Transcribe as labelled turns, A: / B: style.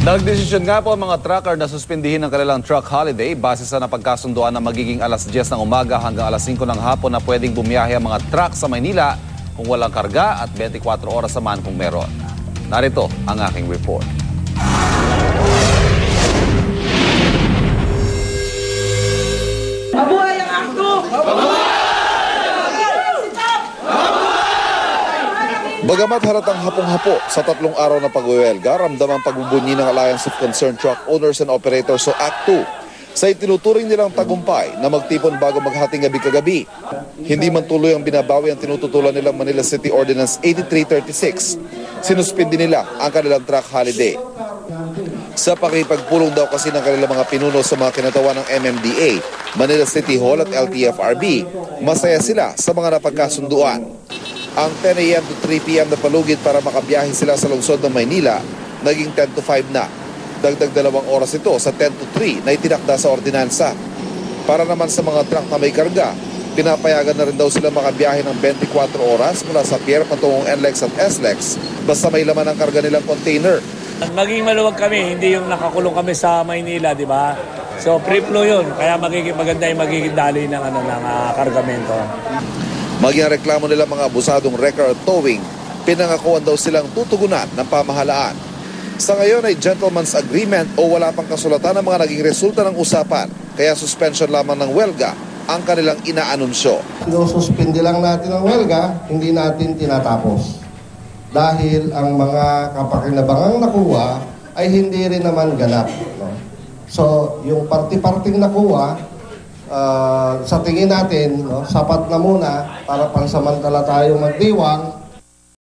A: Nagdesisyon nga po ang mga trucker na suspindihin ang kanilang truck holiday base sa napagkasunduan na magiging alas 10 ng umaga hanggang alas 5 ng hapon na pwedeng bumiyahe ang mga truck sa Maynila kung walang karga at 24 oras naman kung meron. Narito ang aking report.
B: Mabuhay ang akto!
C: Bagamat halatang hapong-hapo sa 3 araw na pag-uwelga, ramdam ang pagbubunyi ng Alliance of Concerned Truck Owners and Operators o ACT-2 sa itinuturing nilang tagumpay na magtipon bago maghating gabi-kagabi. Hindi man tuloy ang binabawi ang tinututulan nilang Manila City Ordinance 8336. Sinuspindi nila ang kanilang truck holiday. Sa pakipagpulong daw kasi ng kanilang mga pinuno sa mga kinatawan ng MMDA, Manila City Hall at LTFRB, masaya sila sa mga napagkasunduan. Ang 10 a.m. to 3 p.m. na palugit para makabiyahe sila sa lungsod ng Maynila, naging 10 to 5 na. Dagdag 2 oras ito sa 10 to 3 na itinakda sa ordinansa. Para naman sa mga truck na may karga, pinapayagan na rin daw sila makabiyahe ng 24 oras mula sa pier patungong NLEX at SLEX basta may laman ang karga nilang container.
D: Maging maluwag kami, hindi yung nakakulong kami sa Maynila, di ba? So free flow yun, kaya maganda yung magiging daloy ng kargamento.
C: Maging ang reklamo nila mga abusadong wrecker at towing, pinangakuan daw silang tutugunan ng pamahalaan. Sa ngayon ay gentleman's agreement o wala pang kasulatan ng mga naging resulta ng usapan, kaya suspension lamang ng welga ang kanilang inaanunsyo.
E: Suspindi lang natin ang welga, hindi natin tinatapos. Dahil ang mga kapakinabangang nakuha ay hindi rin naman ganap. No? So yung party-parting nakuha, sa tingin natin, no, sapat na muna para pansamantala tayo magdiwang